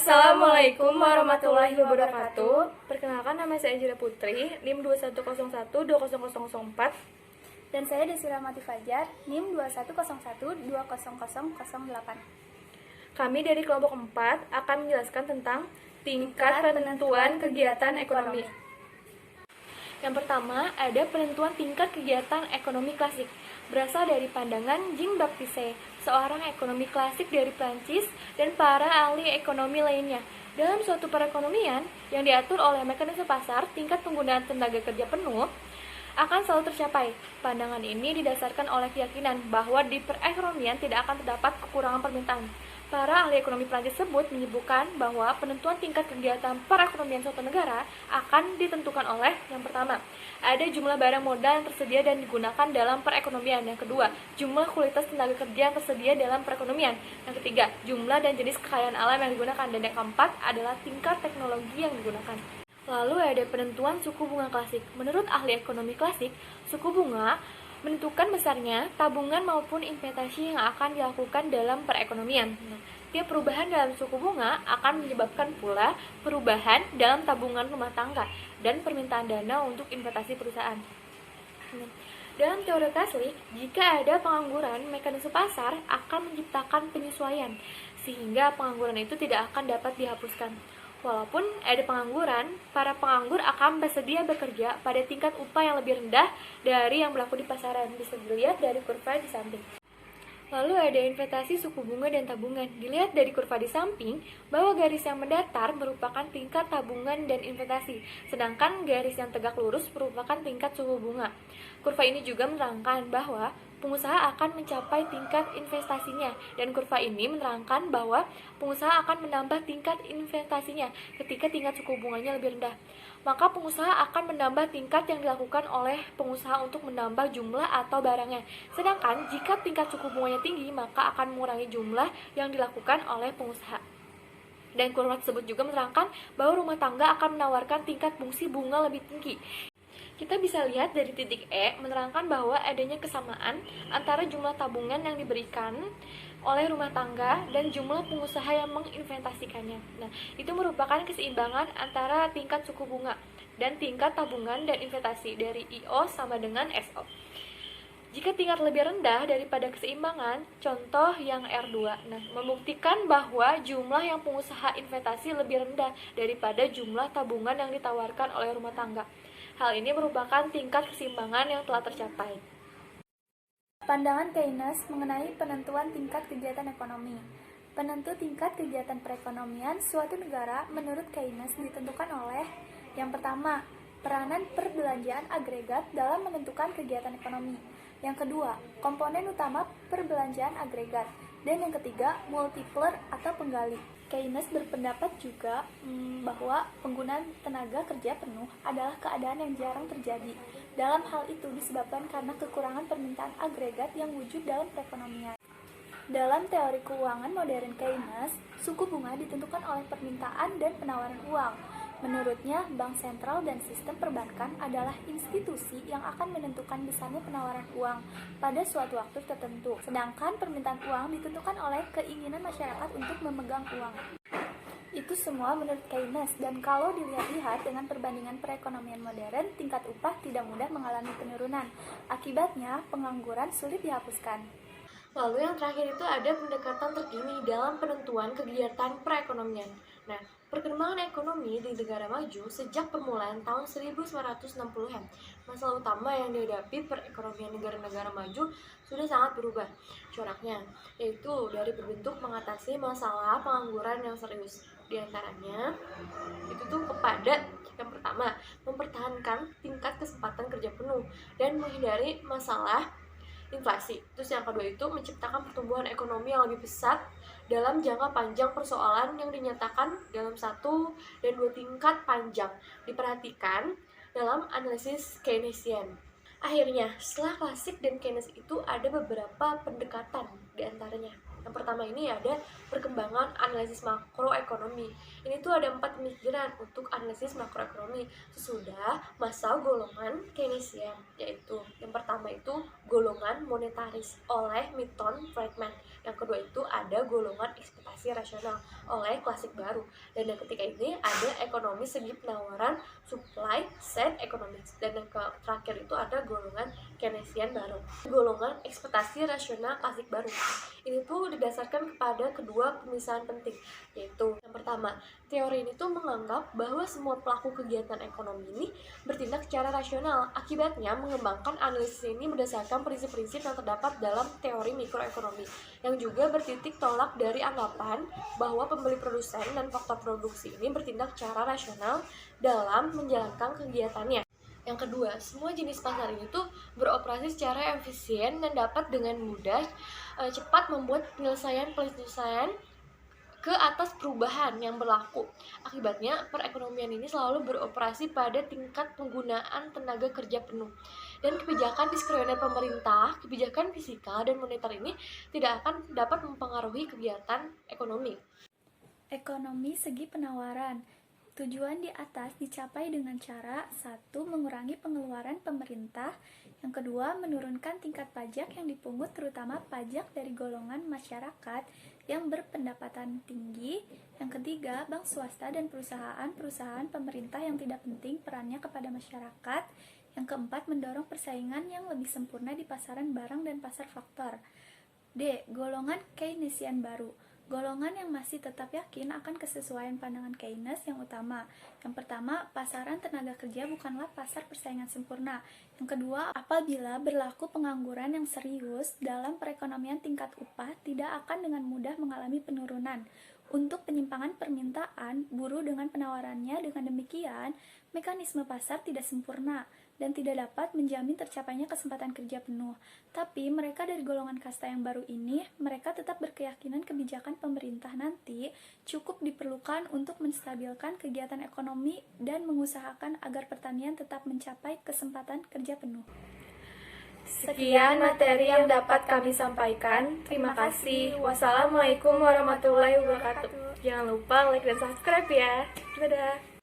Assalamualaikum warahmatullahi wabarakatuh. Perkenalkan, nama saya Anjira Putri, NIM 2101-20004. Dan saya Desira Mati Fajar, NIM 2101-20008. Kami dari kelompok 4 akan menjelaskan tentang tingkat penentuan kegiatan ekonomi. Yang pertama, ada penentuan tingkat kegiatan ekonomi klasik. Berasal dari pandangan Jean-Baptiste, seorang ekonomi klasik dari Prancis dan para ahli ekonomi lainnya. Dalam suatu perekonomian yang diatur oleh mekanisme pasar, tingkat penggunaan tenaga kerja penuh akan selalu tercapai. Pandangan ini didasarkan oleh keyakinan bahwa di perekonomian tidak akan terdapat kekurangan permintaan. Para ahli ekonomi Prancis tersebut menyebutkan bahwa penentuan tingkat kegiatan perekonomian suatu negara akan ditentukan oleh yang pertama, ada jumlah barang modal yang tersedia dan digunakan dalam perekonomian. Yang kedua, jumlah kualitas tenaga kerja yang tersedia dalam perekonomian. Yang ketiga, jumlah dan jenis kekayaan alam yang digunakan. Dan yang keempat adalah tingkat teknologi yang digunakan. Lalu ada penentuan suku bunga klasik. Menurut ahli ekonomi klasik, suku bunga menentukan besarnya tabungan maupun investasi yang akan dilakukan dalam perekonomian. Tiap perubahan dalam suku bunga akan menyebabkan pula perubahan dalam tabungan rumah tangga dan permintaan dana untuk investasi perusahaan. Dalam teori klasik, jika ada pengangguran, mekanisme pasar akan menciptakan penyesuaian, sehingga pengangguran itu tidak akan dapat dihapuskan. Walaupun ada pengangguran, para penganggur akan bersedia bekerja pada tingkat upah yang lebih rendah dari yang berlaku di pasaran. Bisa dilihat dari kurva di samping. Lalu ada investasi suku bunga dan tabungan. Dilihat dari kurva di samping, bahwa garis yang mendatar merupakan tingkat tabungan dan investasi, sedangkan garis yang tegak lurus merupakan tingkat suku bunga. Kurva ini juga menerangkan bahwa pengusaha akan mencapai tingkat investasinya, dan kurva ini menerangkan bahwa pengusaha akan menambah tingkat investasinya ketika tingkat suku bunganya lebih rendah. Maka pengusaha akan menambah tingkat yang dilakukan oleh pengusaha untuk menambah jumlah atau barangnya. Sedangkan jika tingkat suku bunganya tinggi, maka akan mengurangi jumlah yang dilakukan oleh pengusaha. Dan kurva tersebut juga menerangkan bahwa rumah tangga akan menawarkan tingkat fungsi bunga lebih tinggi. Kita bisa lihat dari titik E menerangkan bahwa adanya kesamaan antara jumlah tabungan yang diberikan oleh rumah tangga dan jumlah pengusaha yang menginvestasikannya. Nah, itu merupakan keseimbangan antara tingkat suku bunga dan tingkat tabungan dan investasi dari IO sama dengan SO. Jika tingkat lebih rendah daripada keseimbangan, contoh yang R2, membuktikan bahwa jumlah yang pengusaha investasi lebih rendah daripada jumlah tabungan yang ditawarkan oleh rumah tangga. Hal ini merupakan tingkat keseimbangan yang telah tercapai. Pandangan Keynes mengenai penentuan tingkat kegiatan ekonomi. Penentu tingkat kegiatan perekonomian suatu negara menurut Keynes ditentukan oleh yang pertama, peranan perbelanjaan agregat dalam menentukan kegiatan ekonomi. Yang kedua, komponen utama perbelanjaan agregat. Dan yang ketiga, multiplier atau penggali. Keynes berpendapat juga bahwa penggunaan tenaga kerja penuh adalah keadaan yang jarang terjadi. Dalam hal itu disebabkan karena kekurangan permintaan agregat yang wujud dalam perekonomian. Dalam teori keuangan modern Keynes, suku bunga ditentukan oleh permintaan dan penawaran uang. Menurutnya, bank sentral dan sistem perbankan adalah institusi yang akan menentukan besarnya penawaran uang pada suatu waktu tertentu, sedangkan permintaan uang ditentukan oleh keinginan masyarakat untuk memegang uang. Itu semua menurut Keynes, dan kalau dilihat-lihat dengan perbandingan perekonomian modern, tingkat upah tidak mudah mengalami penurunan. Akibatnya, pengangguran sulit dihapuskan. Lalu yang terakhir itu ada pendekatan terkini dalam penentuan kegiatan perekonomian. Nah, perkembangan ekonomi di negara maju sejak permulaan tahun 1960-an. Masalah utama yang dihadapi perekonomian negara-negara maju sudah sangat berubah coraknya, yaitu dari berbentuk mengatasi masalah pengangguran yang serius. Di antaranya, itu tuh kepada yang pertama, mempertahankan tingkat kesempatan kerja penuh dan menghindari masalah inflasi. Terus yang kedua itu menciptakan pertumbuhan ekonomi yang lebih besar dalam jangka panjang. Persoalan yang dinyatakan dalam 1 dan 2 tingkat panjang diperhatikan dalam analisis Keynesian. Akhirnya, setelah klasik dan Keynes itu ada beberapa pendekatan di antaranya. Yang pertama ini ada perkembangan analisis makroekonomi. Ini tuh ada 4 pemikiran untuk analisis makroekonomi sesudah masa golongan Keynesian, yaitu yang pertama itu golongan monetaris oleh Milton Friedman. Yang kedua itu ada golongan ekspektasi rasional oleh Klasik Baru. Dan yang ketiga ini ada ekonomi segi penawaran supply side economics. Dan yang terakhir itu ada golongan Keynesian baru, golongan ekspektasi rasional Klasik Baru. Ini tuh didasarkan kepada kedua pemisahan penting, yaitu yang pertama, teori ini tuh menganggap bahwa semua pelaku kegiatan ekonomi ini bertindak secara rasional. Akibatnya mengembangkan analisis ini berdasarkan prinsip-prinsip yang terdapat dalam teori mikroekonomi, yang juga bertitik tolak dari anggapan bahwa pembeli, produsen, dan faktor produksi ini bertindak secara rasional dalam menjalankan kegiatannya. Yang kedua, semua jenis pasar ini tuh beroperasi secara efisien dan dapat dengan mudah cepat membuat penyelesaian ke atas perubahan yang berlaku. Akibatnya, perekonomian ini selalu beroperasi pada tingkat penggunaan tenaga kerja penuh. Dan kebijakan diskresioner pemerintah, kebijakan fiskal dan moneter ini tidak akan dapat mempengaruhi kegiatan ekonomi. Ekonomi segi penawaran. Tujuan di atas dicapai dengan cara 1. Mengurangi pengeluaran pemerintah. Yang kedua, menurunkan tingkat pajak yang dipungut, terutama pajak dari golongan masyarakat yang berpendapatan tinggi. Yang ketiga, bank swasta dan perusahaan pemerintah yang tidak penting perannya kepada masyarakat. Yang keempat, mendorong persaingan yang lebih sempurna di pasaran barang dan pasar faktor. D. Golongan Keynesian baru. Golongan yang masih tetap yakin akan kesesuaian pandangan Keynes yang utama. Yang pertama, pasaran tenaga kerja bukanlah pasar persaingan sempurna. Yang kedua, apabila berlaku pengangguran yang serius dalam perekonomian, tingkat upah tidak akan dengan mudah mengalami penurunan. Untuk penyimpangan permintaan buruh dengan penawarannya, dengan demikian, mekanisme pasar tidak sempurna dan tidak dapat menjamin tercapainya kesempatan kerja penuh. Tapi mereka dari golongan kasta yang baru ini, mereka tetap berkeyakinan kebijakan pemerintah nanti cukup diperlukan untuk menstabilkan kegiatan ekonomi dan mengusahakan agar pertanian tetap mencapai kesempatan kerja penuh. Sekian materi yang dapat kami sampaikan. Terima kasih. Wassalamualaikum warahmatullahi wabarakatuh. Jangan lupa like dan subscribe ya. Dadah.